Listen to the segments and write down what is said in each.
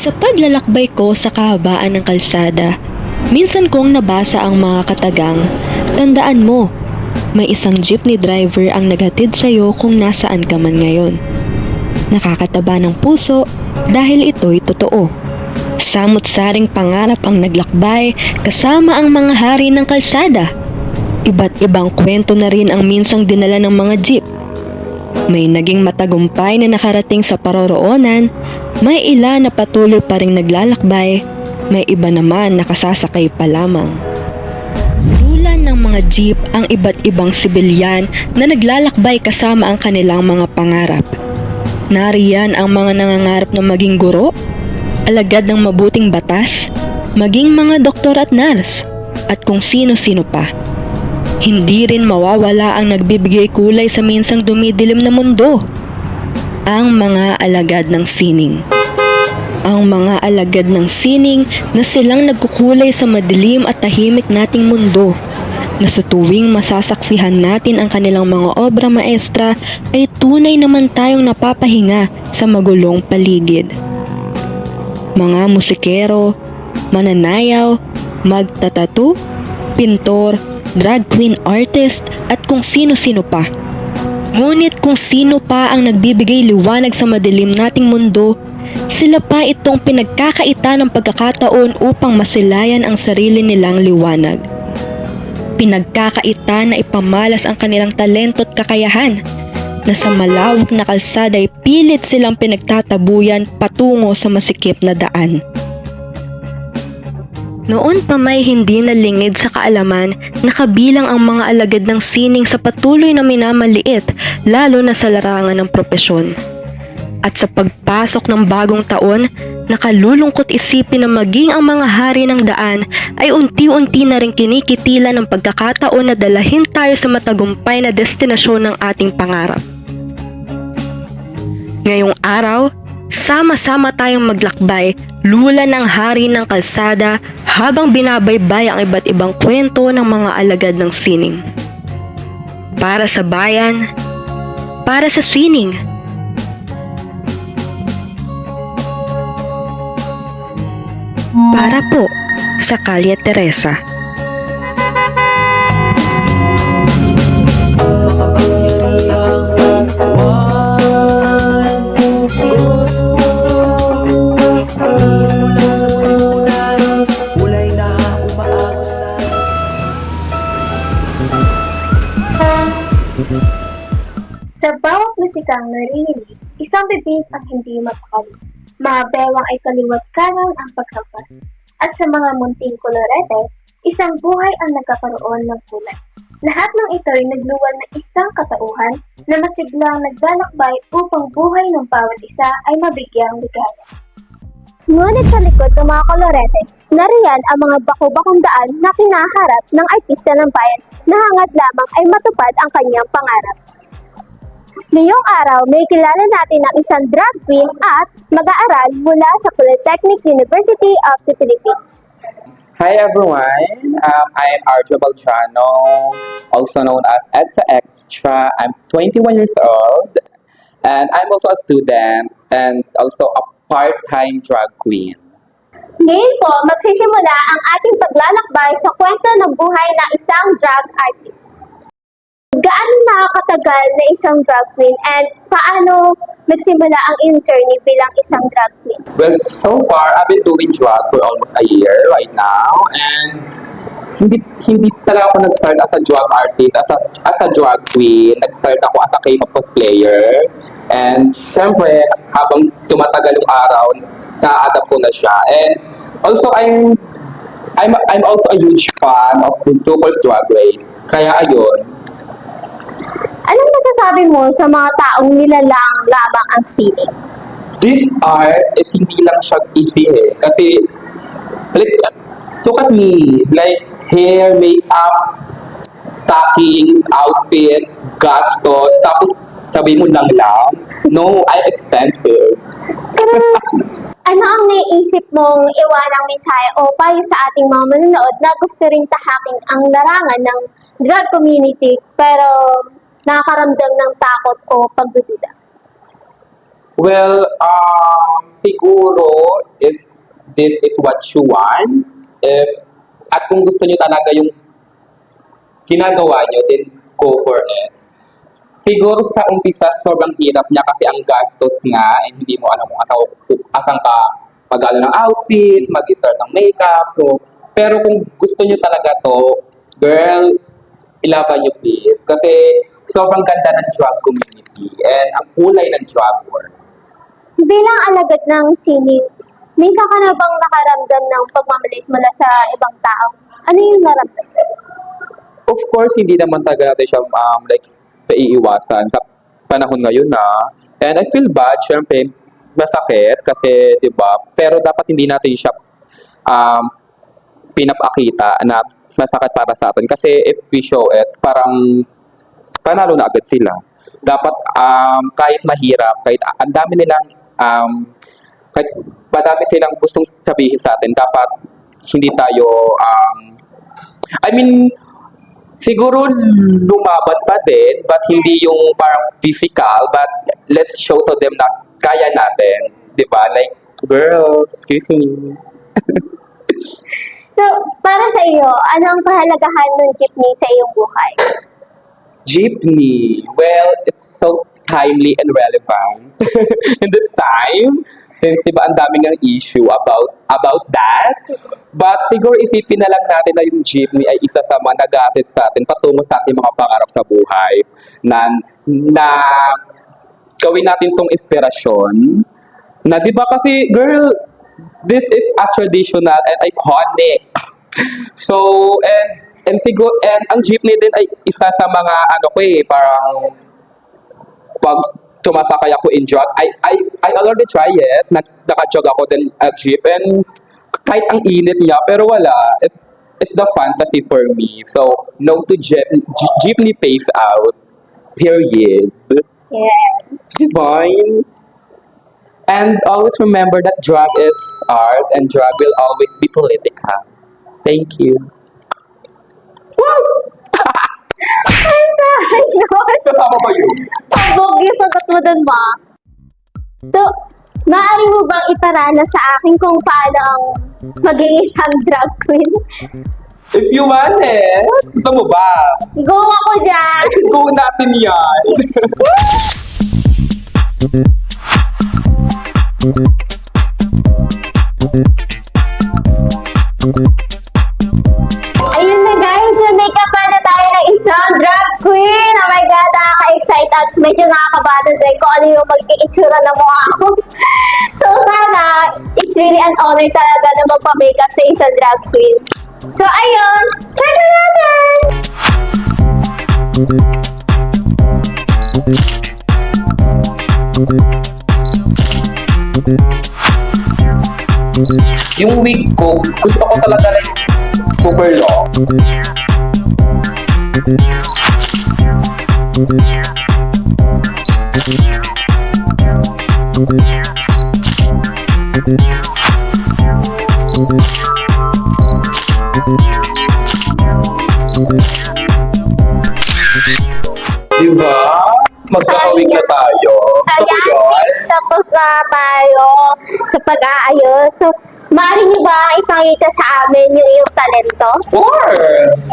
Sa paglalakbay ko sa kahabaan ng kalsada, minsan kong nabasa ang mga katagang, tandaan mo, may isang jeepney driver ang naghatid sa'yo kung nasaan ka man ngayon. Nakakataba ng puso dahil ito'y totoo. Samot-saring pangarap ang naglakbay kasama ang mga hari ng kalsada. Iba't ibang kwento na rin ang minsang dinala ng mga jeep. May naging matagumpay na nakarating sa paroroonan, may ilan na patuloy pa ring naglalakbay, may iba naman nakasasakay pa lamang. Dulan ng mga jeep ang iba't ibang sibilyan na naglalakbay kasama ang kanilang mga pangarap. Nariyan ang mga nangangarap na maging guro, alagad ng mabuting batas, maging mga doktor at nurse, at kung sino-sino pa. Hindi rin mawawala ang nagbibigay kulay sa minsang dumidilim na mundo. Ang mga alagad ng sining. Ang mga alagad ng sining na silang nagkukulay sa madilim at tahimik nating mundo, na sa tuwing masasaksihan natin ang kanilang mga obra maestra ay tunay naman tayong napapahinga sa magulong paligid. Mga musikero, mananayaw, magtatatu, pintor, drag queen artist at kung sino-sino pa. Ngunit kung sino pa ang nagbibigay liwanag sa madilim nating mundo, sila pa itong pinagkakaita ng pagkakataon upang masilayan ang sarili nilang liwanag. Pinagkakaita na ipamalas ang kanilang talento at kakayahan, na sa malawak na kalsada ay pilit silang pinagtatabuyan patungo sa masikip na daan. Noon pa may hindi nalingid sa kaalaman na kabilang ang mga alagad ng sining sa patuloy na minamaliit, lalo na sa larangan ng propesyon. At sa pagpasok ng bagong taon, nakalulungkot isipin na maging ang mga hari ng daan ay unti-unti na rin kinikitila ng pagkakataon na dalahin tayo sa matagumpay na destinasyon ng ating pangarap. Ngayong araw, sama-sama tayong maglakbay, lula ng hari ng kalsada habang binabaybay ang iba't ibang kwento ng mga alagad ng sining. Para sa bayan, para sa sining. Para po sa Kalye Teresa. Sa bawat musikang narinig, isang bibig ang hindi mapakali. Mga bewang ay kaliwat kanan ang paghampas. At sa mga munting kolorete, isang buhay ang nagkakaroon ng kulay. Lahat ng ito ay nagluwal na isang katauhan na masiglang naglalakbay upang buhay ng bawat isa ay mabigyang ligaya. Ngunit sa likod ng mga kolorete, nariyan ang mga bako-bakong daan na kinaharap ng artista ng bayan na hangad lamang ay matupad ang kanyang pangarap. Ngayong araw, may kilala natin ang isang drag queen at mag-aaral mula sa Polytechnic University of the Philippines. Hi everyone, I'm Arjo Baltrano, also known as EDSA Extra. I'm 21 years old and I'm also a student and also a part-time drag queen. Ngayon po, magsisimula ang ating paglalakbay sa kwento ng buhay ng isang drag artist. Gaano nakakatagal na isang drag queen and paano nagsimula ang iyong journey bilang isang drag queen? Well, so far, I've been doing drag for almost a year right now and hindi talaga ako nag-start as a drag artist, as a drag queen. Nag-start ako as a K-pop cosplayer and syempre, habang tumatagal yung araw, na-adapt ko na siya. And also, I'm also a huge fan of RuPaul's Drag Race. Kaya ayun. Anong masasabi mo sa mga taong nilalang lamang ang sining? This art is hindi lang siya easy Kasi, like, look at me. Like, hair, makeup, stockings, outfit, gastos. Tapos, sabi mo lang. No, I'm expensive. Pero, ano ang naiisip mong iwanang mensahe o payo sa ating mga manonood na gusto ring tahaking ang larangan ng drag community pero nakakaramdam ng takot o pagdududa? Well, siguro if this is what you want, if at kung gusto niyo talaga yung ginagawa niyo, then go for it. Siguro sa umpisa, sobrang hirap niya kasi ang gastos nga, and hindi mo alam kung asan ka mag-ano ng outfit, mag-start ng makeup. So, pero kung gusto niyo talaga to, girl, ilaban niyo please. Kasi sobrang ganda ng drag community and ang kulay ng drag world. Bilang alagad ng sining, minsan ka na bang nakaramdam ng pagmamalit mula sa ibang tao? Ano yung naramdaman? Of course, hindi naman talaga natin siya like naiiwasan sa panahon ngayon na. And I feel bad, syempre, masakit kasi, di ba? Pero dapat hindi natin siya pinapakita na masakit para sa atin. Kasi if we show it, parang panalo na agad sila. Dapat kahit mahirap, kahit ang dami nilang kahit madami silang gustong sabihin sa atin, dapat hindi tayo siguro lumaban pa din, but hindi yung parang physical, but let's show to them na kaya natin. Di ba? Like, girl, excuse me. So, para sa iyo, ano ang kahalagahan ng jeepney sa iyong buhay? Jeepney. Well, it's so timely and relevant in this time. Since, di ba, ang daming ang issue about that. But siguro isipin na lang natin na yung jeepney ay isa sa mga nag-aatid sa atin patungo sa ating mga pangarap sa buhay. Na gawin natin tong inspirasyon. Na di ba kasi, girl, this is a traditional and iconic. So, and siguro, and ang jeepney din ay isa sa mga parang pag tumasakay ako in drag, I already try it. Naka-jog ako din jeep and kahit ang init niya, pero wala. It's the fantasy for me. So, no to jeepney pays out. Period. Yes. Fine. And always remember that drag is art and drag will always be political. Thank you. Ay, God! Kasama ba yun? Pabog yung sagot mo dun, ma. So, maaari mo bang iparana sa akin kung paano ang maging isang drag queen? If you want it, gusto mo ba? Go ako dyan! Go natin yan. Ayun na guys, so make-up na tayo ng isang drag queen. Oh my God, nakaka-excite at medyo nakakabata din kung ano yung magiging itsura ng mukha ko. So sana, it's really an honor talaga na magpa-makeup sa isang drag queen. So ayun, check na natin! Yung wig ko, gusto ko talaga like super long. Diba? Magkakawig na tayo. So yan, sis, tapos na tayo sa pag-aayos. So, maaari niyo ba ipakita sa amin yung iyong talento? Of course!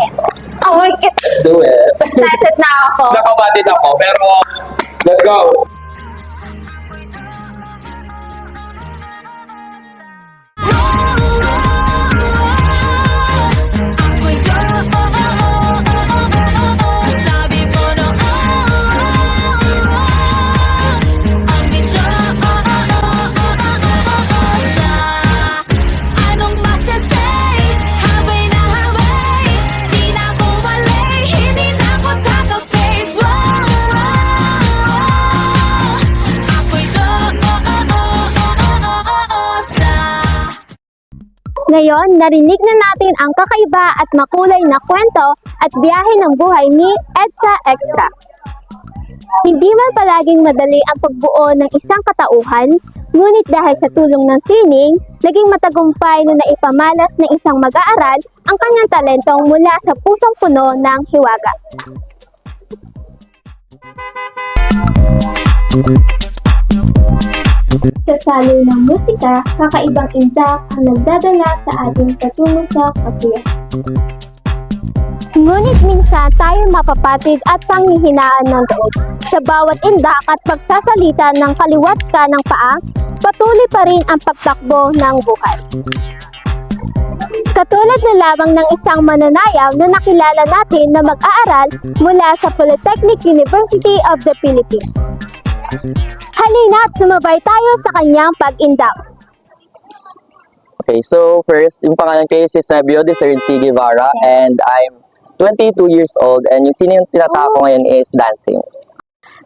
Oh my God, Do it. excited na ako. Nakabatid ako, pero let's go! Ngayon, narinig na natin ang kakaiba at makulay na kwento at biyahe ng buhay ni EDSA Extra. Hindi man palaging madali ang pagbuo ng isang katauhan, ngunit dahil sa tulong ng sining, naging matagumpay na naipamalas ng isang mag-aaral ang kanyang talentong mula sa pusong puno ng hiwaga. Sa salin ng musika, kakaibang indak ang nagdadala sa ating patungo sa kasiyahan. Ngunit minsan tayo mapapatid at panghihinaan ng loob. Sa bawat indak at pagsasalita ng kaliwat ka ng paa, patuloy pa rin ang pagtakbo ng buhay. Katulad na lamang ng isang mananayaw na nakilala natin na mag-aaral mula sa Polytechnic University of the Philippines. Halina't sumabay tayo sa kanyang pag-indak. Okay, so first, yung pangalan ko is Eusebio de Sergi Guevara and I'm 22 years old and yung sino yung tinatawag ko ngayon is dancing.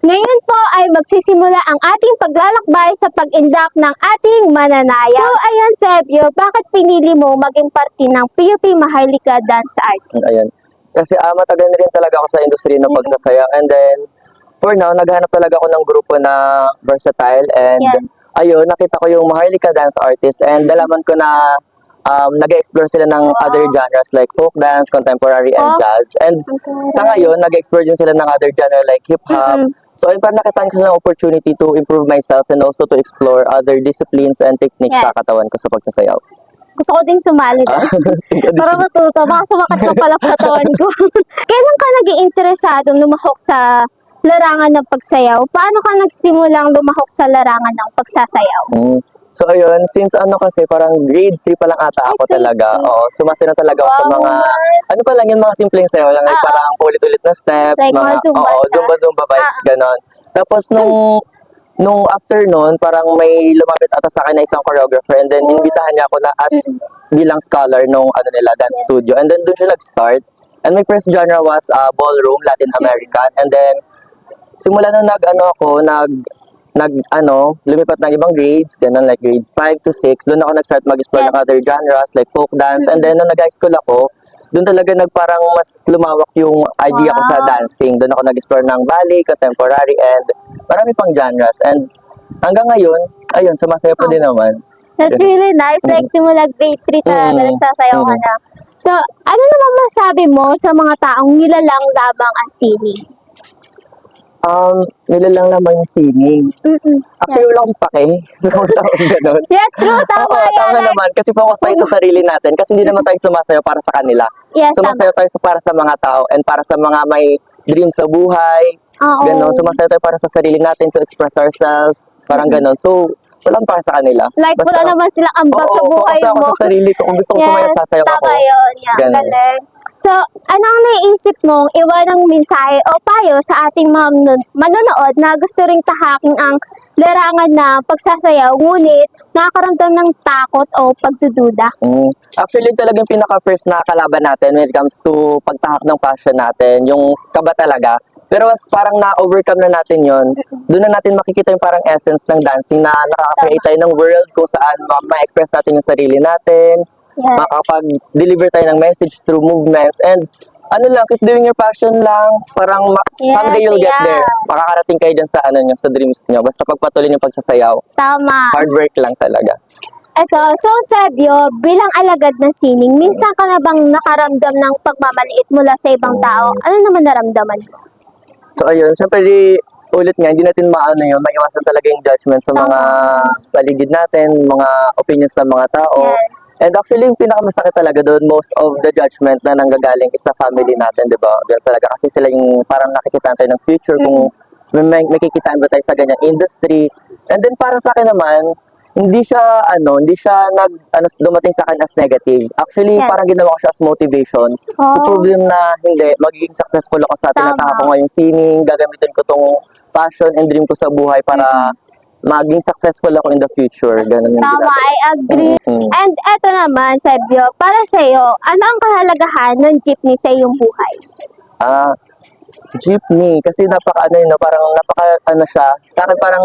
Ngayon po ay magsisimula ang ating paglalakbay sa pag-indak ng ating mananayaw. So ayan Sebio, bakit pinili mo maging parte ng PUP Maharlika Dance Art? Ayun. Kasi matagal na rin talaga ako sa industriya ng pagsasayaw and then for now, naghanap talaga ako ng grupo na versatile and Yes. ayun, nakita ko yung Maharlika Dance Artist and nalaman ko na nag-explore sila ng other genres like folk dance, contemporary, and Folk. jazz. And sa ngayon, nag-explore din sila ng other genre like hip-hop. So, ayun, parang nakitaan ko sila ng opportunity to improve myself and also to explore other disciplines and techniques sa Yes. katawan ko sa pagsasayaw. Gusto ko ding sumali doon. Para matuto, baka sumakat ka pala katawan ko. Kailan ka naging interesadong lumahok sa larangan ng pagsayaw? Paano ka nagsimulang lumahok sa larangan ng pagsasayaw? So ayun, since kasi parang grade 3 pa lang ata ako grade talaga. 3. Oo, sumasayaw na talaga ako sa Wow. mga, ano pa lang yun, mga simpleng sayaw lang. Like parang paulit-ulit na steps, Like mga Zumba oo, dance. Zumba vibes, ganon. Tapos nung after nun, parang may lumapit ata sa akin na isang choreographer and then inbitahan niya ako na as bilang scholar nung dance studio. And then doon siya nag-start. And my first genre was ballroom, Latin American. And then simula nung lumipat ng ibang grades, ganun, like grade 5 to 6, doon ako nag-start mag-explore ng other genres, like folk dance, and then nung nag-high school ako, doon talaga parang mas lumawak yung idea ko sa dancing. Doon ako nag-explore ng ballet, contemporary, and marami pang genres. And hanggang ngayon, ayun, sumasaya pa din naman. That's really nice. Like, simula grade 3 talaga nagsasayaw ka na. So, ano naman masabi mo sa mga taong nilalang lamang ang sining? Nilalang naman yung singing. Actually, wala akong pake. So, wala akong ganun. Yes, true. Tama Oo, yan. tama Like, naman. Kasi focus tayo sa sarili natin. Kasi hindi naman tayo sumasayaw para sa kanila. yes, Sumasayaw tayo para sa mga tao and para sa mga may dream sa buhay. Oo. Ganon. Sumasayaw tayo para sa sarili natin to express ourselves. Parang ganon. So, walang para sa kanila. Like, Basta- wala naman silang ambag sa Oo, buhay focus ako mo. sa sarili ko. Kung gusto ko sumayaw, sasayaw ako. Tama yun. Yeah, Ganun. galing. So, anong naisip mong iwanang mensahe o payo sa ating mga manonood na gusto ring tahaking ang larangan na pagsasayaw ngunit nakakaramdam ng takot o pagdududa? Actually, talagang pinaka-first na kalaban natin when it comes to pagtahak ng passion natin, yung kaba talaga. Pero as parang na-overcome na natin yon, doon na natin makikita yung parang essence ng dancing na nakaka-create tayo ng world kung saan ma-express natin yung sarili natin, Yes. makapag-deliver tayo ng message through movements, and keep doing your passion lang, parang Yes, someday you'll get yeah. there. Makakarating kayo dyan sa sa dreams nyo. Basta pagpatuloy yung pagsasayaw, Tama. hard work lang talaga. Eto, so Sebio, bilang alagad ng sining, minsan ka na bang nakaramdam ng pagmamaliit mula sa ibang tao? Ano naman naramdaman mo? So ayun, syempre ulit nga, hindi natin maiwasan talaga yung judgment sa mga paligid natin, mga opinions ng mga tao. Yes. And actually, yung pinakamasakit talaga doon, most of the judgment na nanggagaling is sa family natin, di ba? Diyan talaga, kasi sila yung parang nakikitaan tayo ng future kung may kikitaan ba tayo sa ganyang industry. And then para sa akin naman, hindi siya dumating sa akin as negative. Actually, Yes. parang ginawa ko siya as motivation to prove them na hindi, magiging successful ako sa tinatahak ko ngayong singing, gagamitin ko tong passion and dream ko sa buhay para maging successful ako in the future. Ganun yung Tama, ginagawa. I agree. Mm. And eto naman, Sebio, para sa'yo, ano ang kahalagahan ng jeepney sa iyong buhay? Jeepney, kasi siya, sa akin parang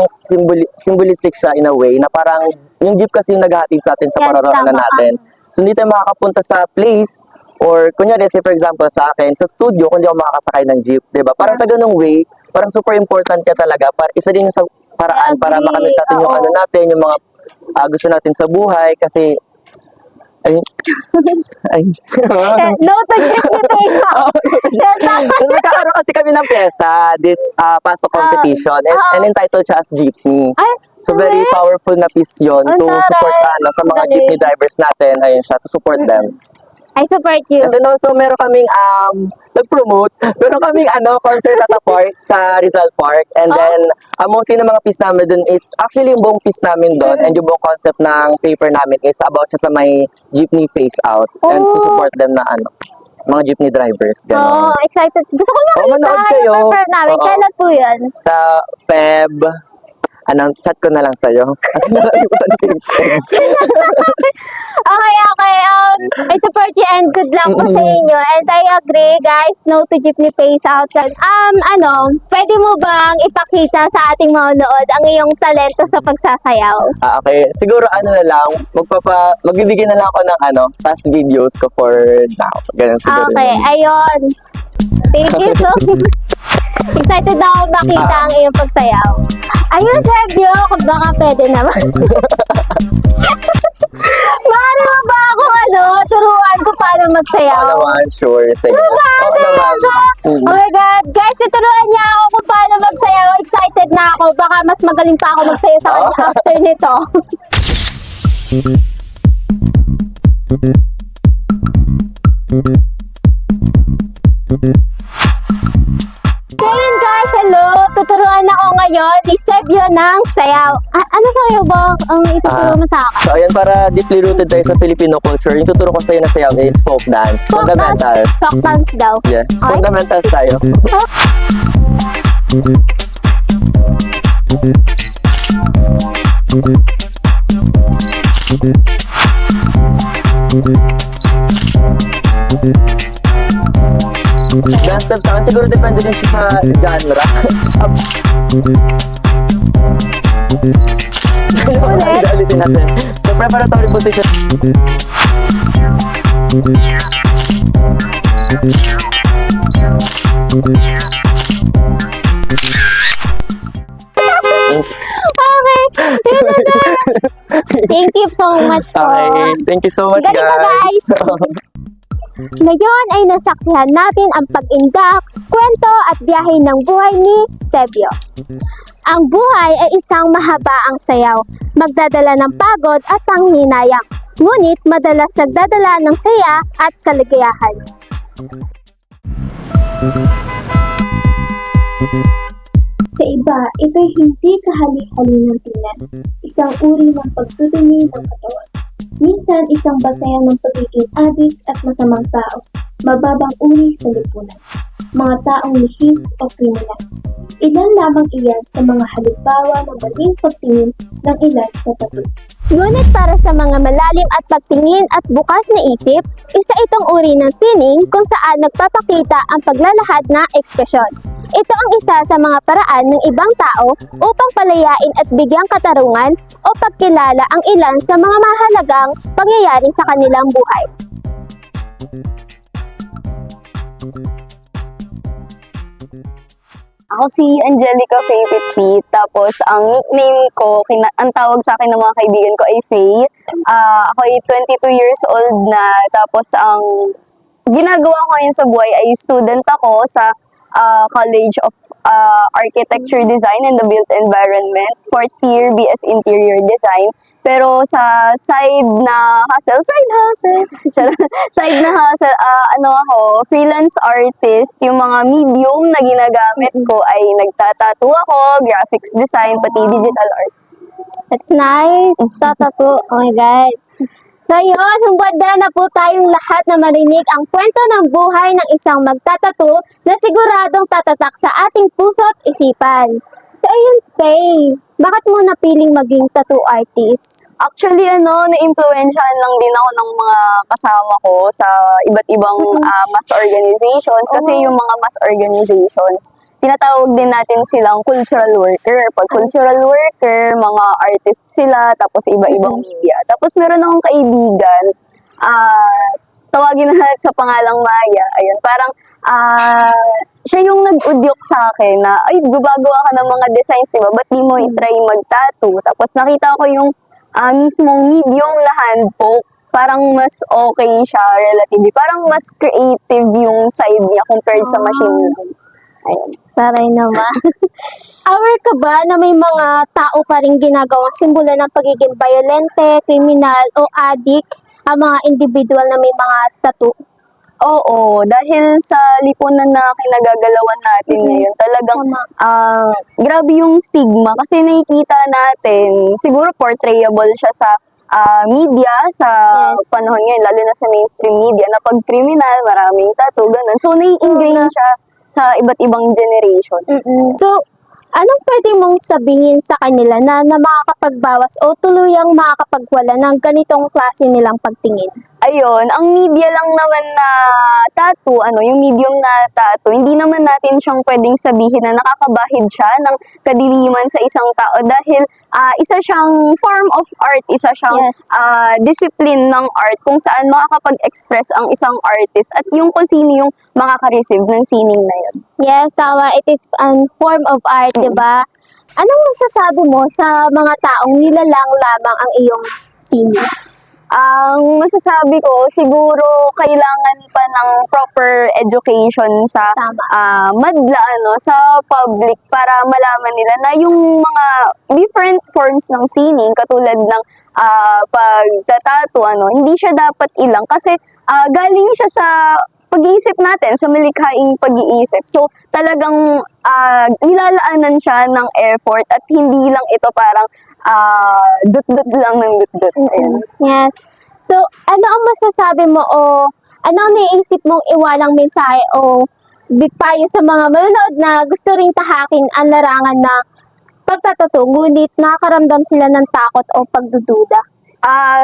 symbolistic siya in a way, na parang yung jeep kasi yung naghahatid sa atin sa Yes, pararoonan tama. natin. So hindi tayo makakapunta sa place, or kunyari, say for example sa akin, sa studio, kung di ako makakasakay ng jeep, di ba? Parang sa ganung way, parang super important ka talaga, isa din sa paraan para Agree, makamit natin yung oo. natin, yung mga gusto natin sa buhay, kasi Ay, ay. No to jeepney face off. Tapos magkakaroon kasi kami ng pyesa, this pasok competition, and entitled siya as jeepney. Ay, So very powerful na piece yun Ang to support taray. sa mga Galing. jeepney drivers natin, ayun siya, to support them. I support you. And then also, meron kaming, nag-promote, meron kaming, concert at a park sa Rizal Park. And then, mostly ng mga piece namin dun is, actually yung buong piece namin dun, and yung buong concept ng paper namin is about siya sa may jeepney face out. And to support them na, mga jeepney drivers. Oh, Gano'n. excited. Gusto ko makita manood kayo. yung perform namin. Oo. Kailan po yan? Sa Feb, chat ko na lang sa'yo. Kasi marami ko na Okay. I support you and good luck po sa inyo. And I agree, guys, no to jeepney face out. Pwede mo bang ipakita sa ating mga nood ang iyong talento sa pagsasayaw? Okay, siguro na lang, magbibigay na lang ako ng past videos ko for now. Ganun siguro. Okay, ayun. Thank you so much. Excited na ako makita ang iyong pagsayaw. Ayun, Sergio, kung baka pwede naman. Maaari mo ba ako, turuan ko paano magsayaw? Oo naman, sure. Sige. Oo naman. Oh my God. Guys, tuturuan niya ako kung paano magsayaw. Excited na ako. Baka mas magaling pa ako magsayaw sa kanya after nito. So yun guys, hello! Tuturuan ako ngayon ni Sebio ng sayaw. Ano sayaw ba ang ituturo mo sa akin? So, ayan, para deeply rooted tayo sa Filipino culture, yung tuturo ko sa'yo na sayaw is folk dance. Fundamentals. Folk dance daw. Yes, Ay? fundamentals tayo. Dance steps sa akin, siguro depende din siya sa genre. Ulit? Ulitin natin. So, preparatory position. Okay. Thank you so much po. Okay, thank you so much, Galing mo, guys. Ngayon ay nasaksihan natin ang pag-indak, kwento at biyahe ng buhay ni Sebio. Ang buhay ay isang mahabaang sayaw, magdadala ng pagod at panghihinayang, ngunit madalas nagdadala ng saya at kaligayahan. Sa iba, ito'y hindi kahali-halinang tingnan. Isang uri ng pagtutumi ng katawan. Minsan, isang basayan ng pagiging adik at masamang tao. Mababang uri sa lipunan. Mga taong lihis o kriminal. Ilan lamang iyan sa mga halimbawa ng maling pagtingin ng ilan sa tattoo. Ngunit para sa mga malalim at pagtingin at bukas na isip, isa itong uri ng sining kung saan nagpapakita ang paglalahad na ekspresyon. Ito ang isa sa mga paraan ng ibang tao upang palayain at bigyang katarungan o pagkilala ang ilan sa mga mahalagang pangyayari sa kanilang buhay. Ako si Angelica Faye Pitpit, tapos ang nickname ko, ang tawag sa akin ng mga kaibigan ko ay Faye. Ako ay 22 years old na, tapos ang ginagawa ko ngayon sa buhay ay student ako sa College of Architecture Design and the Built Environment, 4th year BS Interior Design. Pero sa side na hustle, ako, freelance artist, yung mga medium na ginagamit ko ay nagtatattoo ako, graphics design, pati digital arts. That's nice. Tatato. Oh my God. So yun, humbanda na po tayong lahat na marinig ang kwento ng buhay ng isang magtatato na siguradong tatatak sa ating puso't isipan. So ayun, Faye, bakit mo napiling maging tattoo artist? Actually, na-influensyahan lang din ako ng mga kasama ko sa iba't ibang mass organizations. Kasi yung mga mass organizations, tinatawag din natin silang cultural worker. Pag cultural worker, mga artist sila, tapos iba-ibang media. Tapos meron akong kaibigan, tawagin na natin sa pangalang Maya. Ayun, parang siya yung nag-udyok sa akin na, ay, gumagawa ka ng mga designs, diba? Ba't di mo i-try mag-tattoo? Tapos nakita ko yung mismong medium na hand poke parang mas okay siya relatively. Parang mas creative yung side niya compared sa machine learning. Ayun. Taray naman. Aware ka ba na may mga tao pa rin ginagawang simbolo ng pagiging violente, kriminal, o addict ang mga individual na may mga tattoo? Oo, dahil sa lipunan na kinagagalawan natin ngayon, talagang Tama. grabe yung stigma kasi nakikita natin, siguro portrayable siya sa media, sa Yes. panahon ngayon, lalo na sa mainstream media, na pag criminal, maraming tattoo, ganun. So, nai-ingrain siya sa iba't ibang generation. So, anong pwede mong sabihin sa kanila na makakapagbawas o tuluyang makakapagwala ng ganitong klase nilang pagtingin? Ayun, ang media lang naman na tattoo, yung medium na tattoo, hindi naman natin siyang pwedeng sabihin na nakakabahid siya ng kadiliman sa isang tao dahil isa siyang form of art, isa siyang Yes. discipline ng art kung saan makakapag-express ang isang artist at yung kung sino yung makaka-receive ng sining na yun. Yes, tama. It is a form of art, di ba? Anong masasabi mo sa mga taong nilalang lamang ang iyong sino? Ang masasabi ko, siguro kailangan pa ng proper education sa Tama. madla sa public para malaman nila na yung mga different forms ng sining katulad ng pagtatato, hindi siya dapat ilang kasi galing siya sa pag-iisip natin, sa malikhaing pag-iisip. So, talagang nilalaanan siya ng effort at hindi lang ito parang dut-dut lang ng dut-dut. Ayun. Yes. So, ano ang masasabi mo o ano ang naiisip mong iwalang mensahe o payo sa mga manonood na gusto ring tahakin ang larangan na pagtatato, ngunit nakakaramdam sila ng takot o pagdududa?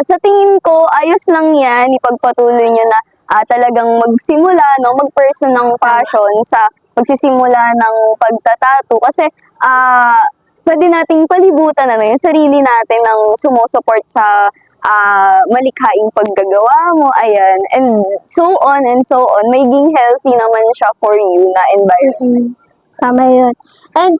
Sa tingin ko, ayos lang yan, ipagpatuloy nyo na talagang magsimula, mag-pursue ng passion sa pagsisimula ng pagtatato kasi pwede nating palibutan yung sarili natin ng sumusuport sa malikhaing paggagawa mo, ayan, and so on and so on. Maging healthy naman siya for you na environment. Tama yun. And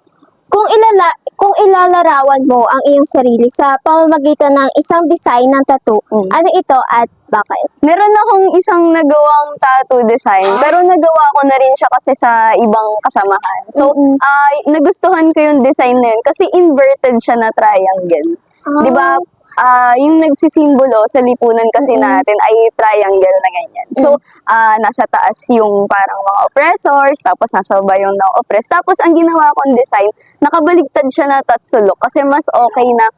kung ilalarawan mo ang iyong sarili sa pamamagitan ng isang design ng tattoo, ano ito at bakit? Meron akong isang nagawang tattoo design, pero nagawa ko na rin siya kasi sa ibang kasamahan. So, nagustuhan ko yung design na yun kasi inverted siya na triangle. Di ba? Yung nagsisimbolo sa lipunan kasi natin ay triangle na ganyan. So, nasa taas yung parang mga oppressors, tapos nasa baba yung na-oppress. Tapos, ang ginawa kong design, nakabaligtad siya na tatsulok kasi mas okay na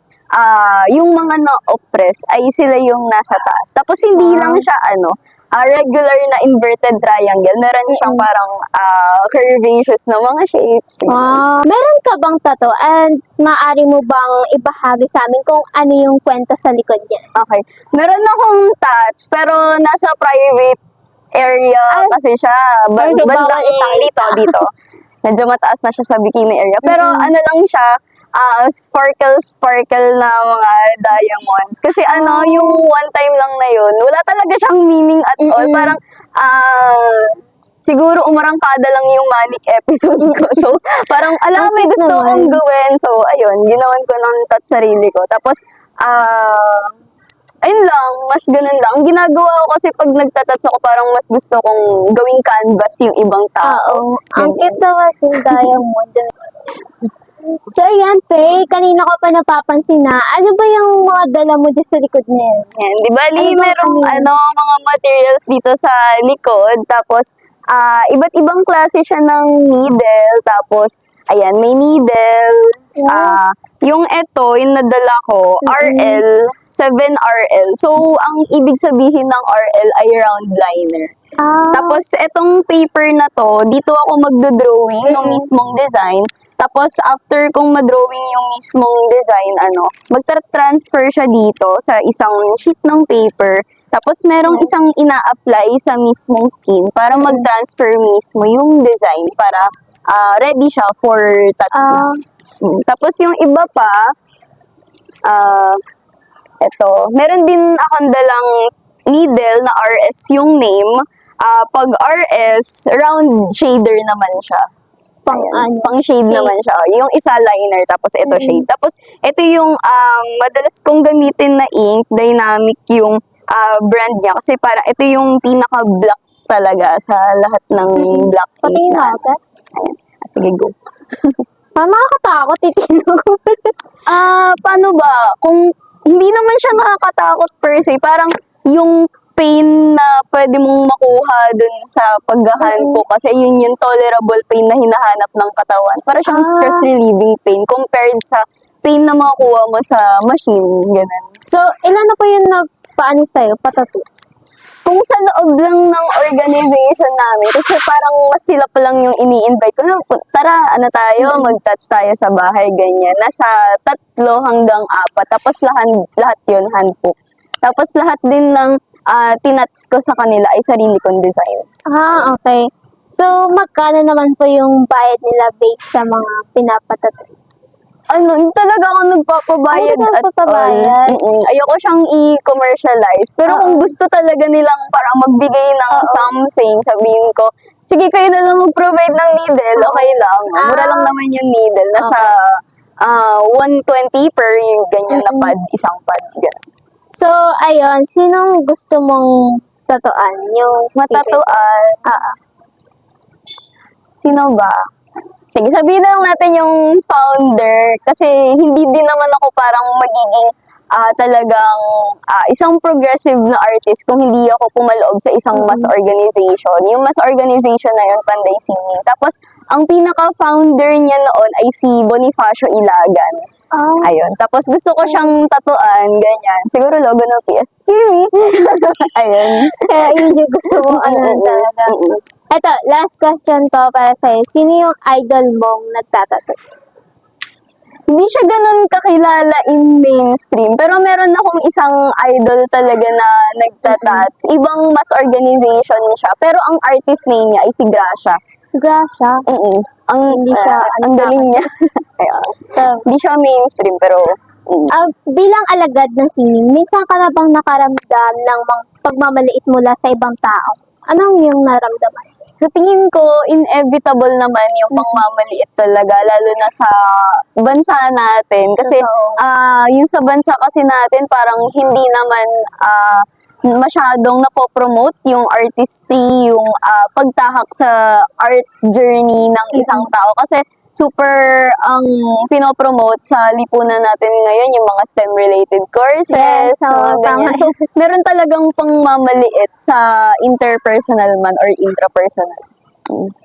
yung mga na-oppress ay sila yung nasa taas. Tapos, hindi lang siya, regular na inverted triangle. Meron siyang parang curvaceous na mga shapes. Meron ka bang tattoo and maaari mo bang ibahagi sa amin kung ano yung kwento sa likod niya? Okay. Meron akong tats, pero nasa private area kasi siya. Medyo bawal Bandang ipakita. dito. Medyo mataas na siya sa bikini area. Pero ano lang siya, sparkle na mga diamonds. Kasi yung one time lang na yun, wala talaga siyang meaning at all. Parang, siguro umarangkada lang yung manic episode ko. So, parang, may gusto kong gawin. So, ayun, ginawan ko ng sarili ko. Tapos, ayun lang, mas ganun lang. Ang ginagawa ko kasi pag nagtatats ako, parang mas gusto kong gawing canvas yung ibang tao. Ang cute naman yung diamond. So, ayan, Faye, kanina ko pa napapansin na, ano ba yung mga dala mo dyan sa likod niya? Yan, di ba, Ano ba merong kanina? mga materials dito sa likod. Tapos, iba't ibang klase siya ng needle. Tapos, ayan, may needle. Yung yung nadala ko, RL, 7RL. So, ang ibig sabihin ng RL ay round liner. Tapos, etong paper na to, dito ako magdodrawing ng mismong design. Tapos, after kong madrawing yung mismong design, magta-transfer siya dito sa isang sheet ng paper. Tapos, merong isang ina-apply sa mismong skin para mag-transfer mismo yung design para ready siya for tats. Tapos, yung iba pa, meron din akong dalang needle na RS yung name. Pag RS, round shader naman siya. Pang shade naman siya. Yung isa liner, tapos ito shade. Tapos ito yung madalas kong gamitin na ink, dynamic yung brand niya. Kasi parang ito yung pinaka-black talaga sa lahat ng black ink Patingin na. natin. Ayan. Sige, go. Parang nakakatakot, titignan ko. Paano ba? Kung hindi naman siya nakakatakot per se, parang yung pain na pwede mong makuha dun sa paghahanpo kasi yun yung tolerable pain na hinahanap ng katawan. Para siyang stress relieving pain compared sa pain na makukuha mo sa machine, ganun. So, ilan na po yung nagpaano sa'yo, patato? Kung sa loob lang ng organization namin, kasi parang mas sila pa lang yung ini-invite ko, tara, tayo, mag-touch tayo sa bahay, ganyan. Nasa 3 hanggang 4, tapos lahat yun, handbook. Tapos lahat din ng tinats ko sa kanila ay sarili kong design. Okay. So, magkano naman po yung bayad nila based sa mga pinapatato? Talaga ako nagpapabayad Ay, at nagpapabayad? all. Ayoko siyang i-commercialize. Pero kung gusto talaga nilang parang magbigay ng something, sabihin ko, sige kayo na lang mag-provide ng needle, okay lang. Mura lang naman yung needle. Nasa 120 per yung ganyan na pad, isang pad. Ganun. So, ayun, sinong gusto mong tatuan? Yung Matatuan. Sino ba? Sige, sabihin na lang natin yung founder kasi hindi din naman ako parang magiging talagang isang progressive na artist kung hindi ako pumaloob sa isang mass organization. Yung mass organization na yun, Panday Singing. Tapos, ang pinaka-founder niya noon ay si Bonifacio Ilagan. Ayun. Tapos, gusto ko siyang tatuan, ganyan. Siguro logo ng PSTV. Ayun. Kaya yun yung gusto mo, talaga. Eto, last question to para sa'yo. Sino yung idol mong nagtatato? Hindi siya ganun kakilala in mainstream. Pero meron akong isang idol talaga na nagtatats. Ibang mass organization siya. Pero ang artist name niya ay si Gracia. Gracia? Hindi siya, ano ang sa galing niya. Hindi siya mainstream, pero Bilang alagad ng singing, minsan ka na bang nakaramdam ng pagmamaliit mula sa ibang tao? Anong yung naramdaman? sa tingin ko, inevitable naman yung pangmamaliit talaga, lalo na sa bansa natin. Kasi yung sa bansa kasi natin, parang hindi naman masyadong napopromote yung artistry, yung pagtahak sa art journey ng isang tao. Kasi super ang pinopromote sa lipunan natin ngayon yung mga STEM-related courses, mga ganyan. So, meron talagang pangmamaliit sa interpersonal man or intrapersonal.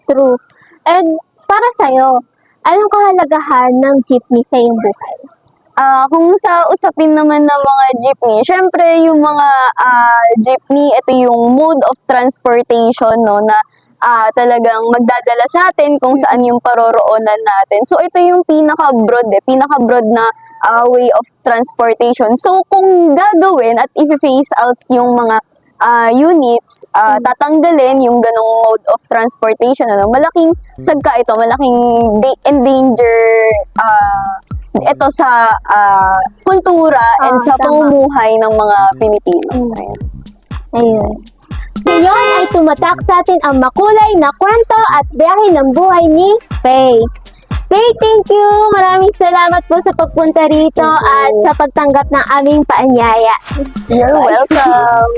True. And para sa'yo, anong kahalagahan ng jeepney sa iyong buhay? Kung sa usapin naman ng mga jeepney, syempre yung mga jeepney, ito yung mode of transportation, no, na talagang magdadala sa atin kung saan yung paroroonan natin. So, ito yung pinaka-broad na way of transportation. So, kung gagawin at i-phase out yung mga units, tatanggalin yung ganong mode of transportation, malaking sagka ito, malaking endanger ito sa kultura and sa pamumuhay ng mga Pilipino. Ayun. Ngayon ay tumatak sa atin ang makulay na kwento at biyahe ng buhay ni Faye. Faye, thank you! Maraming salamat po sa pagpunta rito at sa pagtanggap ng aming paanyaya. You're welcome!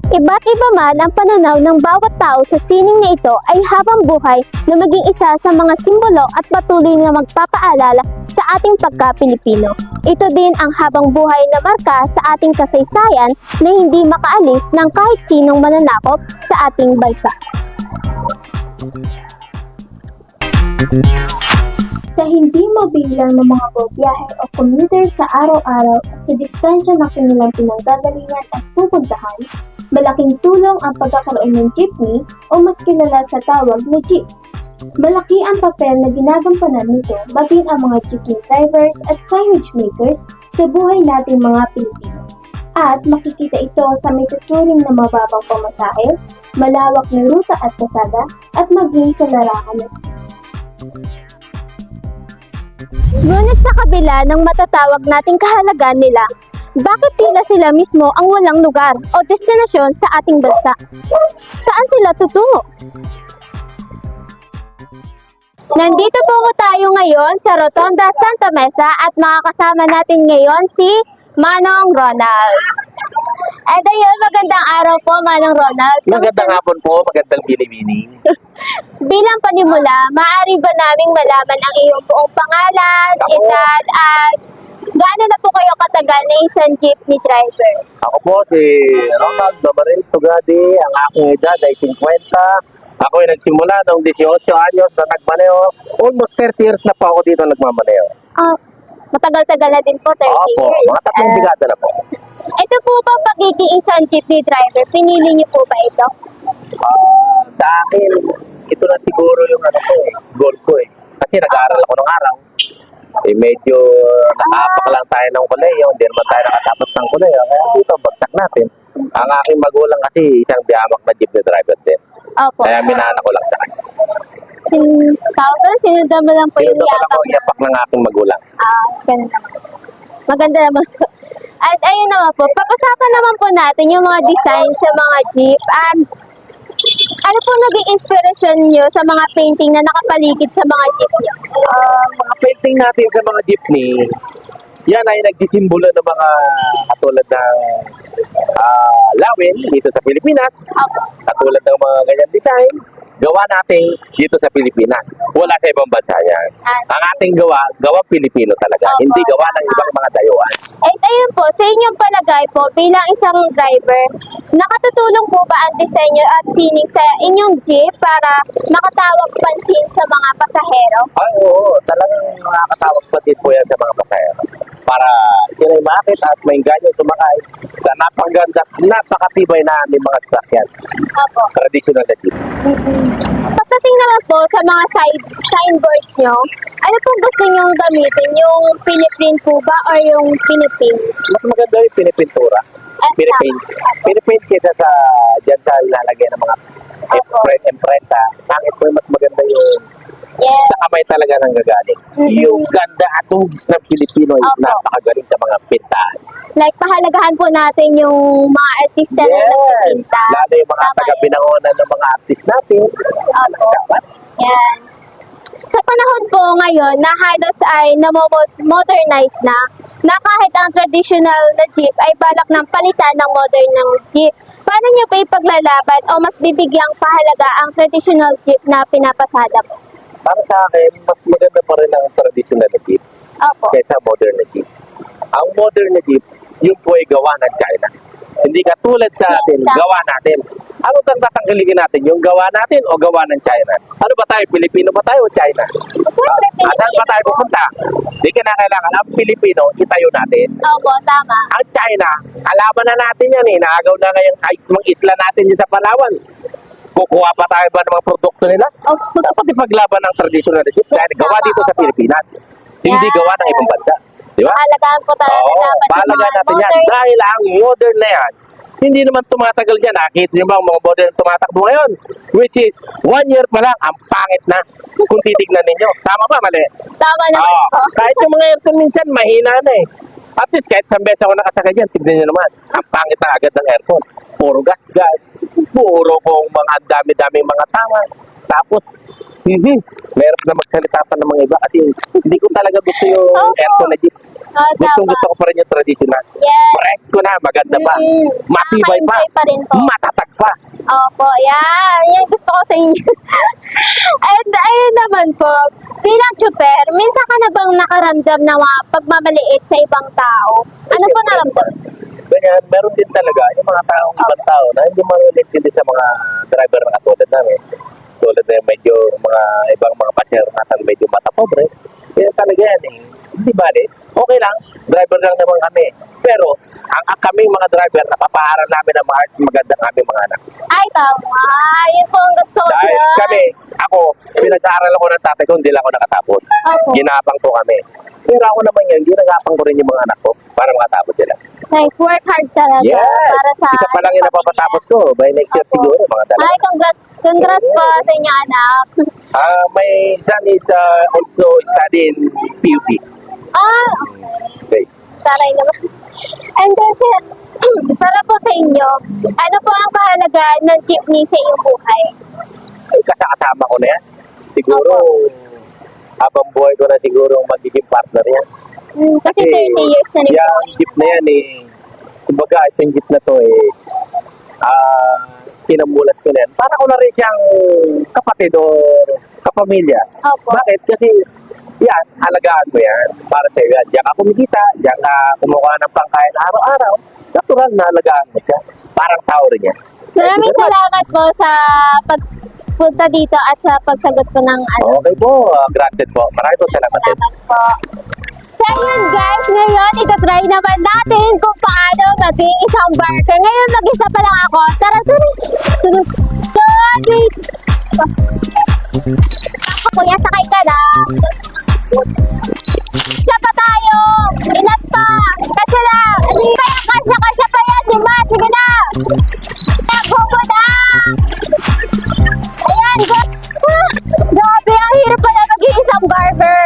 Iba't iba man ang pananaw ng bawat tao sa sining na ito ay habang buhay na maging isa sa mga simbolo at patuloy na magpapaalala sa ating pagka-Pilipino. Ito din ang habang buhay na marka sa ating kasaysayan na hindi makaalis ng kahit sinong mananakop sa ating bansa. Sa hindi mabilang ng mga biyahe o commuters sa araw-araw at sa distansya na kanilang pinanggagalingan at pupuntahan, malaking tulong ang pagkakaroon ng jeepney o mas kilala sa tawag na jeep. Malaki ang papel na ginagampanan nito maging ang mga jeepney drivers at signage makers sa buhay nating mga Pilipino. At makikita ito sa may tuturing na mababang pamasahe, malawak na ruta at pasada, at maging sa larangan ng sikat. Ngunit sa kabila ng matatawag nating kahalagaan nila, bakit tila sila mismo ang walang lugar o destinasyon sa ating bansa? Saan sila tutungo? Nandito po tayo ngayon sa Rotonda Santa Mesa at makakasama natin ngayon si Manong Ronald. At ayun, magandang araw po Manong Ronald. Magandang hapon po, magandang bini-bini. Bilang panimula, maaari ba naming malaman ang iyong buong pangalan, edad, at gaano na po kayo katagal na isang jeepney driver? Ako po si Ronald Damarel Tugadi, ang aking edad ay 50. Ako ay nagsimula noong 18 anyos na nagmaneho. Almost 30 years na po ako dito nagmamaneho. Matagal-tagal na din po, 30 Opo, years. mga 3 dekada na po. Ito po ba pagiging isang jeepney driver? Pinili niyo po ba ito? Sa akin, ito na siguro yung goal ko eh. Kasi nag-aaral ako ng araw. Medyo nakapak lang tayo ng kuleyo, hindi naman tayo nakatapos ng kuleyo. Kaya dito, bagsak natin. Ang aking magulang kasi isang diamak na jeepney driver din. Opo. Kaya minana ko lang sa kanya. Tawag doon, sinundan mo lang po yung Sinundan ko lang yapak po na. yapak ng aking magulang. Ganun naman. Maganda naman po. At ayun naman po, pag-usapan naman po natin yung mga design sa mga jeep. Ano po naging inspirasyon nyo sa mga painting na nakapaligid sa mga jeep nyo? Mga painting natin sa mga jeepney, yan ay nagsisimbolo ng mga katulad ng lawin dito sa Pilipinas. Katulad ng mga ganyan design, gawa natin dito sa Pilipinas. Wala sa ibang bansa yan. Ang ating gawa Pilipino talaga. Opo, Hindi gawa ng tama. ibang mga dayuhan. At ayun po, sa inyong palagay po, bilang isang driver, nakatutulong po ba ang disenyo at sining sa inyong jeep para makatawag pansin sa mga pasahero? Ay, oo. Talagang makakatawag pasit po yan sa mga pasahero. Para sila'y makakit at may ganyan sumakay sa napakaganda, napakatibay na aming mga sasakyan. Opo. Traditional na jeep. Pagdating naman po sa mga signboard nyo, ano pong gusto nyong gamitin? Yung Philippine po ba or yung Philippine? Mas maganda yung pinipintura. Pinipaint. Pinipaint kesa sa dyan sa ilalagay ng mga imprenta. Pangit po yung mas maganda yung Yes. sa kamay talaga nang gagaling. Yung ganda at hugis ng Pilipino ay Opo. napakagaling sa mga pintahan. Like, pahalagahan po natin yung mga artista na Yes! nagpipinta. Lalo yung mga Tama taga-binangonan ng mga artist natin. Opo. Dapat. Yan. Sa panahon po ngayon na halos ay modernize na kahit ang traditional na jeep ay balak ng palitan ng modern ng jeep. Paano nyo pa ipaglalaban o mas bibigyang pahalaga ang traditional jeep na pinapasada po? Para sa akin, mas maganda pa rin ang traditional na jeep Opo. kaysa modern na jeep. Ang modern na jeep, yung po ay gawa ng China. Hindi katulad sa atin, Yes, tama. gawa natin. Ano bang tatangkilikin natin? Yung gawa natin o gawa ng China? Ano ba tayo? Pilipino ba tayo o China? Siyempre, Saan ba tayo pupunta? Di ka na kailangan. Ang Pilipino, itayo natin. Opo, tama. Ang China, alaman na natin yan eh. Naagaw na ngayong mga isla natin dyan sa Palawan. Kukuha pa tayo ba ng mga produkto nila? Opo. Dapat ipaglaban ng traditional na jeep dahil Yes, gawa tama, dito sa opo. Pilipinas. Hindi Yan. gawa ng ibang bansa. Di ba? Pahalagaan po talaga Oo, dapat yung pahalagaan mga natin yan. modern. Dahil ang modern na yan, hindi naman tumatagal dyan. Nakita niyo ba ang mga modern tumatakbo ngayon? Which is, 1 year pa lang, ang pangit na. Kung titignan ninyo. Tama ba? Mali? Tama naman Oo. po. Kahit yung mga aircon minsan, mahina na eh. At least kahit isang beses ako nakasakay dyan, tignan nyo naman. Ang pangit na agad ng aircon. Puro gas-gas. Puro kong mga dami-daming mga tama. Tapos, meron na magsalita pa ng mga iba kasi hindi ko talaga gusto yung Opo. aircon na jeep. Tama. Gusto ko pa rin yung traditional. Yes. Presko na, maganda pa. Matibay pa. Nakaka-enjoy pa rin po. Matatag pa. Opo, yan. Yan gusto ko sa inyo. And ayun naman po, bilang chuper, minsan ka na bang nakaramdam na mga pagmamaliit sa ibang tao? Ano po naramdam? Ganyan, meron din talaga yung mga taong ibang tao na hindi marunong sa mga driver na katulad namin. Tulad na medyo mga ibang mga pasero natin medyo mata pobre. Yan talaga yan eh. Hindi bali. Okay lang, driver lang naman kami. Pero, ang kaming mga driver, napapaaral namin ang mga magandang aming mga anak. Ay, tama. Yun po ang gusto ko Dahil dyan. kami, ako, pinag-aaral ako ng tatay ko, hindi lang ako nakatapos. Opo. Ginapang ko kami. Pero ako naman yan, ginagapang ko rin yung mga anak ko para makatapos sila. Like, work hard talaga. Yes! Para sa Isa pa lang yung pamilya. napapatapos ko. By next year Opo. siguro, mga dalawa. Ay, congrats po sa inyo anak. My son is also studying PUP. Okay. Taray naman. And then, para po sa inyo, ano po ang kahalagaan ng jeepney sa iyong buhay? Ay, kasama ko na yan. Siguro, habang buhay ko na siguro magiging partner niya. Kasi 30 years na rin po yung kayo. jeep na yan kumbaga itong jeep na to kinamulat ko na yan. Para ko na rin siyang kapatid o kapamilya. Opo. Bakit? Kasi yan, halagaan mo yan para sa iyo. Diyan ka kumikita, diyan ka kumukuha ng pangkain araw-araw. Natural na halagaan mo siya. Parang tao rin yan. Maraming salamat po sa pagpunta dito at sa pagsagot po ng Okay po, granted po. Maraming po salamat din. Salamat po. So yun guys, ngayon itatry naman natin kung paano maging isang barker. Ngayon mag-isa pa lang ako. Tara, tara. Wait. Ako kuya, sakay ka na. Isa pa tayo. Ilan pa? Kasi lang. Hindi pa yan. Kasya pa yan. Diba? Sige na. Go mo na. Ayan, go. Grabe, ang hirap pala maging isang barker.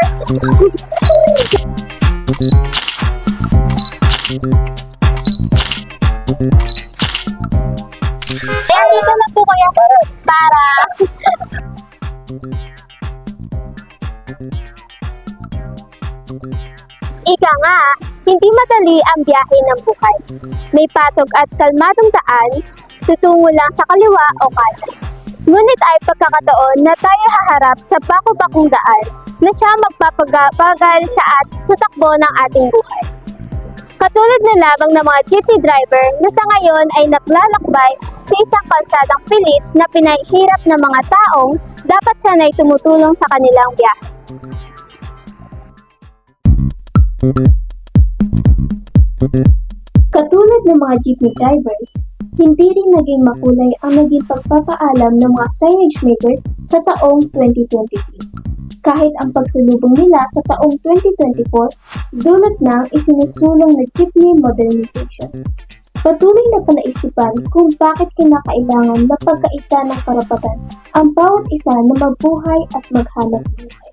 Ayan, dito na po kaya para ika nga, hindi madali ang biyahe ng buhay. May patog at kalmadong daan, tutungo lang sa kaliwa o kanan. Ngunit ay pagkakataon na tayo haharap sa bako-bakong daan na siya magpapagal sa takbo ng ating buhay. Katulad na lamang ng mga jeepney driver na sa ngayon ay naglalakbay sa isang kalsadang pilit na pinahihirap ng mga taong dapat sana'y tumutulong sa kanilang biyahe. Katulad ng mga jeepney drivers, hindi rin naging makulay ang naging pagpapaalam ng mga signage makers sa taong 2023. Kahit ang pagsulubong nila sa taong 2024, dulot ng isinusulong na jeepney modernization. Patuloy na panaisipan kung bakit kinakailangan na pagkaita ng karapatan ang bawat isa na mabuhay at maghanap buhay.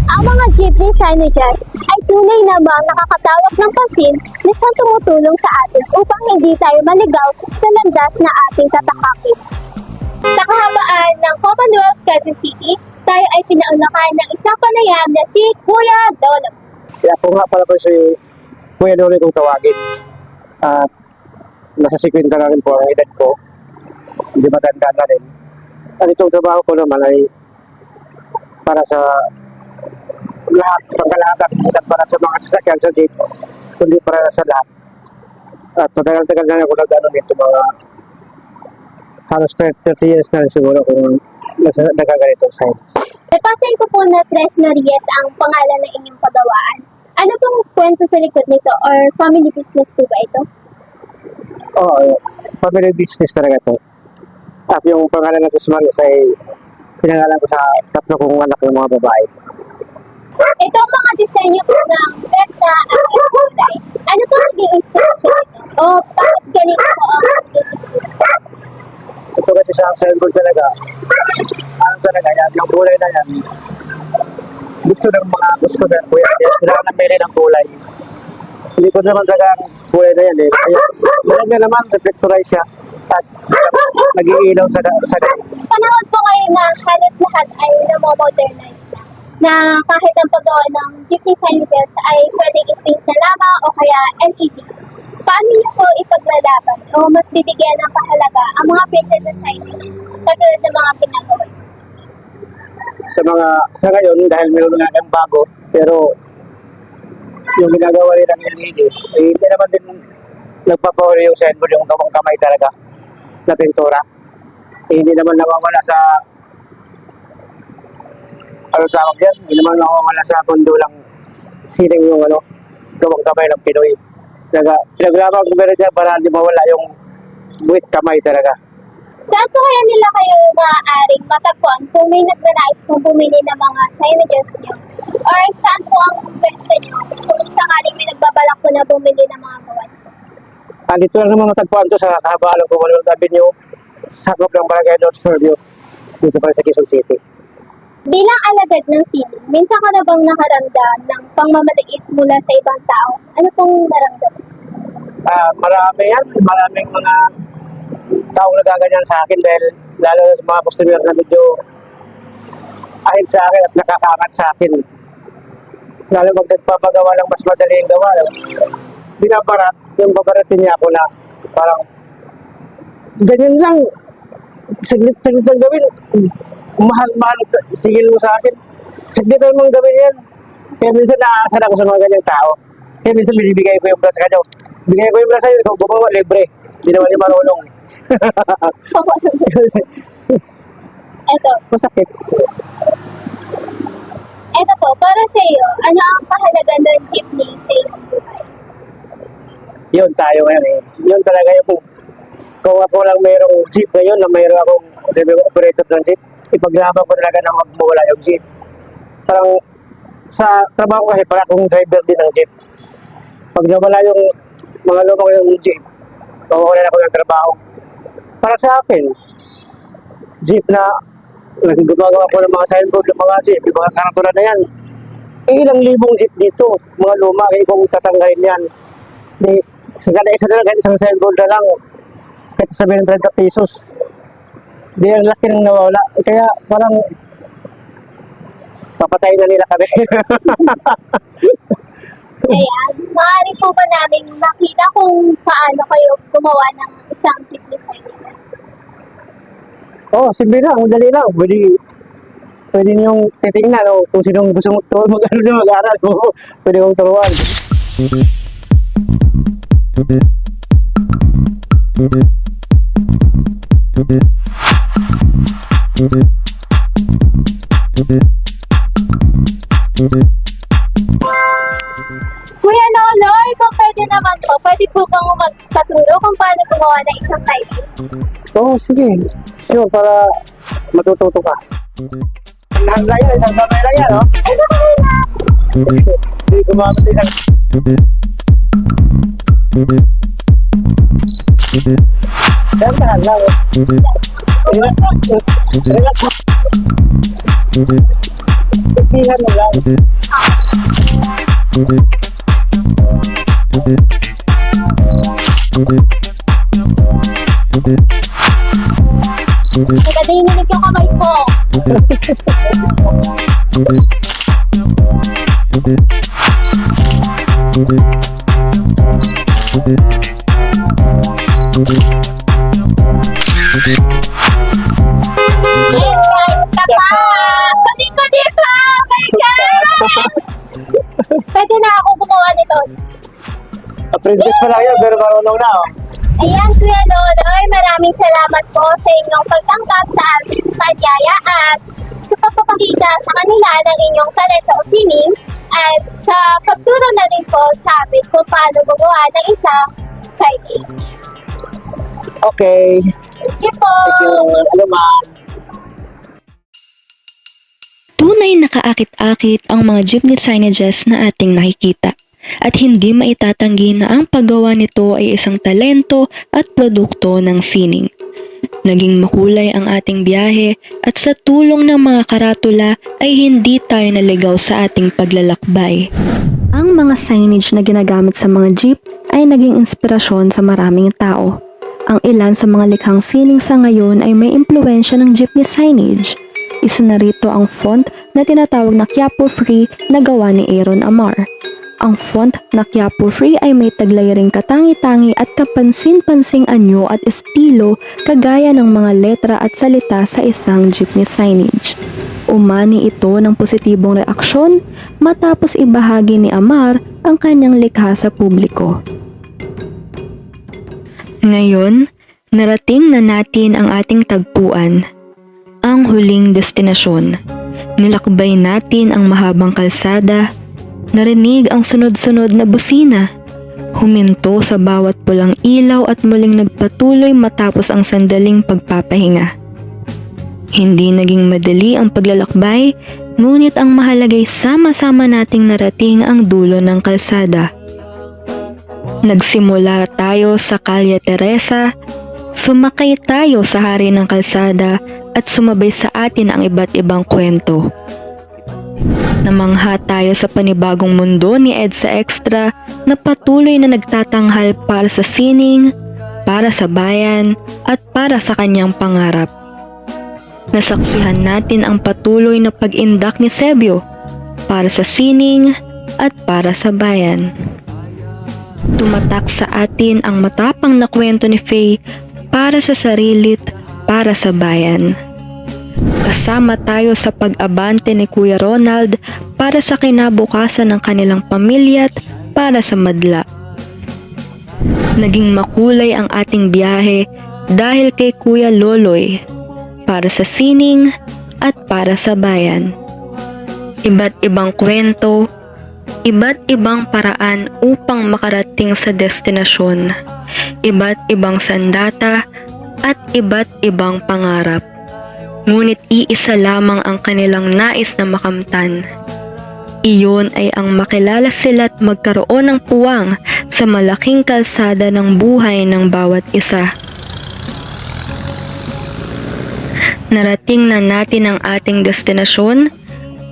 Ang mga jeepney signages ay tunay namang nakakatawag ng pansin na siyang tumutulong sa atin upang hindi tayo maligaw sa landas na ating tatahakin. Sa kahabaan ng Commonwealth, Quezon City, tayo ay pinaunakan ng isang panayam na si Kuya Donald. Kaya po nga pala po si Kuya Nuri kong tawagin. At nasa 50 na rin po ang edad ko. Hindi matanda na rin. At itong trabaho ko naman ay para sa lahat, pangkalahatang hindi para sa mga sasakyan sa jeep, kundi para sa lahat. At matagal-tagal na ako nag-ano dito, mga halos 30 years na rin siguro kung nagaganitong signs. Napansin ko po na Tres Marias ang pangalan ng inyong pagawaan. Ano pong kwento sa likod nito or family business po ba ito? Oo, family business talaga ito. At yung pangalan ng Tismaris ay pinangalan ko sa tatlo kong anak ng mga babae. Ito ang mga disenyo po ng ganda at kulay. Ano po naging inspiration nito? O bakit ganito po ang naging itsura? Ito kasi sa signboard talaga. Ano talaga yan, yung kulay na yan. Gusto ng mga customer ko yan. Kailangan na meron ng kulay. Hindi ko naman talaga ang kulay na yan eh. Kaya meron na naman, reflectorize siya. At nag-iilaw sa Panahon po ngayon na halos lahat ay namo-modernize na kahit ang paggawa ng jeepney signage ay pwedeng i-paint na lamang o kaya LED. Paano niyo po ipaglalaban o mas bibigyan ng kahalaga ang mga painted na signage katulad ng mga ginagawa? sa ngayon, dahil meron nga ng bago, pero yung ginagawa nila ng LED, eh, hindi naman din nagpapawala yung signboard, yung gawang kamay talaga na pintura. Eh, hindi naman nawawala sa ano tawag yan, hindi naman nawawala sa kundo lang siling yung gawang kamay ng Pinoy. Pinaglaban ko meron dyan para hindi mawala yung buwit kamay talaga. Saan po kaya nila kayo maaaring matagpuan kung may nagnanais kung bumili ng mga signages nyo? Or saan po ang pwesto nyo kung sakaling may nagbabalak po na bumili ng mga gawan? Dito lang naman matagpuan to sa kahabaan ng Commonwealth Avenue, sakop ng Barangay North Fairview, dito pa sa Quezon City. Bilang alagad ng sining, minsan ka na bang nakaramdam ng pangmamaliit mula sa ibang tao? Ano pong naramdaman? Marami yan, maraming mga taong nagaganyan sa akin dahil lalo sa mga customer na medyo ahid sa akin at nakakaangat sa akin. Lalo pag nagpapagawa ng mas madaling gawa, binabarat, yung babaratin niya ako na parang ganyan lang, saglit lang gawin, mahal, sigil mo sa akin, saglit lang mong gawin yan. Kaya minsan naaasar ako sa mga ganyang tao. Kaya minsan binibigay ko yung plus sa kanya. Bigay ko yung plus sa'yo, ikaw gumawa, libre. Hindi naman yung marunong. Eto, Masakit. eto po, para sa iyo, ano ang kahalaga ng jeepney sa iyong buhay? Yun tayo ngayon eh. Yun talaga yung kung ako lang mayroong jeep ngayon na mayroong akong operator ng jeep, ipaglaban ko talaga na magmawala yung jeep. Parang sa trabaho ko kasi para akong driver din ng jeep. Pag nawala yung mga lumang yung jeep, mawawalan ako ng trabaho. Para sa akin, jeep na gumagawa ko ng mga signboard ng mga jeep, yung mga karatula na yan. Ilang libong jeep dito, mga luma, kaya kung tatanggalin yan. Di, sa kada isa na lang, kahit isang signboard na lang, kahit sabihin ng 30 pesos. Di, ang laki nang nawala. Kaya parang papatayin na nila kami. Ayan, maaari po ba namin makita kung paano kayo gumawa ng isang jeepney signage? Oo, simple lang, madali lang. Pwede niyong titingnan kung sinong gusto mo mag-aral. Pwede mong turuan. Kuya Loloy, kung pwede naman po, pwede po bang magpaturo kung paano gumawa ng isang signage? Oo, sige. Sure, para matututo ka. Hanggang lang yan, isang kamay lang yan, no? Hindi gumamit isang... Dahan lang. Relax. Isihan mo lang. Teka, dininig yung kamay ko. Ayan guys, tapa! Kudi pa! Oh my God! Pwede na ako gumawa nito. Apprentice pa lang yan, pero marunong na, oh. Ayan, Kuya Loloy, maraming salamat po sa inyong pagtanggap sa aming pagyaya at sa pagpapakita sa kanila ng inyong talento o sining at sa pagturo na rin po sa amin kung paano gumawa ng isang signage. Okay. Thank you po! Ano man. Tunay na kaakit-akit ang mga jeepney signages na ating nakikita. At hindi maitatanggi na ang paggawa nito ay isang talento at produkto ng sining. Naging makulay ang ating biyahe at sa tulong ng mga karatula ay hindi tayo naligaw sa ating paglalakbay. Ang mga signage na ginagamit sa mga jeep ay naging inspirasyon sa maraming tao. Ang ilan sa mga likhang sining sa ngayon ay may impluwensya ng jeepney signage. Isa na rito ang font na tinatawag na Quiapo Free na gawa ni Aaron Amar. Ang font na Quiapo Free ay may taglay ring katangi-tangi at kapansin-pansing anyo at estilo kagaya ng mga letra at salita sa isang jeepney signage. Umani ito ng positibong reaksyon matapos ibahagi ni Amar ang kanyang likha sa publiko. Ngayon, narating na natin ang ating tagpuan, ang huling destinasyon. Nilakbay natin ang mahabang kalsada, narinig ang sunod-sunod na busina, huminto sa bawat pulang ilaw at muling nagpatuloy matapos ang sandaling pagpapahinga. Hindi naging madali ang paglalakbay, ngunit ang mahalagay sama-sama nating narating ang dulo ng kalsada. Nagsimula tayo sa Calle Teresa, sumakay tayo sa hari ng kalsada at sumabay sa atin ang iba't ibang kwento. Namangha tayo sa panibagong mundo ni EDSA Extra na patuloy na nagtatanghal para sa sining, para sa bayan, at para sa kanyang pangarap. Nasaksihan natin ang patuloy na pag-indak ni Sebio para sa sining at para sa bayan. Tumatak sa atin ang matapang na kwento ni Faye para sa sarilit, para sa bayan. Kasama tayo sa pag-abante ni Kuya Ronald para sa kinabukasan ng kanilang pamilya at para sa madla. Naging makulay ang ating biyahe dahil kay Kuya Loloy, para sa sining at para sa bayan. Iba't ibang kwento, iba't ibang paraan upang makarating sa destinasyon, iba't ibang sandata at iba't ibang pangarap. Ngunit iisa lamang ang kanilang nais na makamtan. Iyon ay ang makilala sila at magkaroon ng puwang sa malaking kalsada ng buhay ng bawat isa. Narating na natin ang ating destinasyon,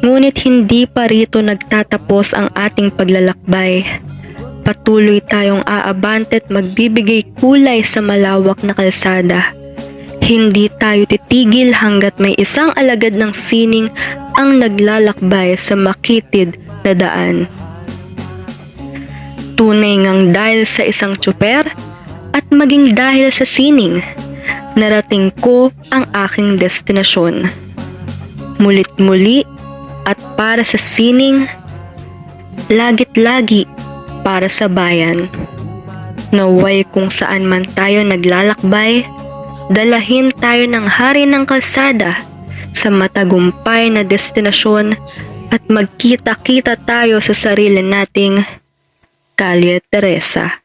ngunit hindi pa rito nagtatapos ang ating paglalakbay. Patuloy tayong aabante at magbibigay kulay sa malawak na kalsada. Hindi tayo titigil hanggat may isang alagad ng sining ang naglalakbay sa makitid na daan. Tunay ngang dahil sa isang tsuper at maging dahil sa sining, narating ko ang aking destinasyon. Mulit muli at para sa sining, lagit-lagi para sa bayan. Naway kung saan man tayo naglalakbay, dalahin tayo ng hari ng kalsada sa matagumpay na destinasyon at magkita-kita tayo sa sarili nating Calle Teresa.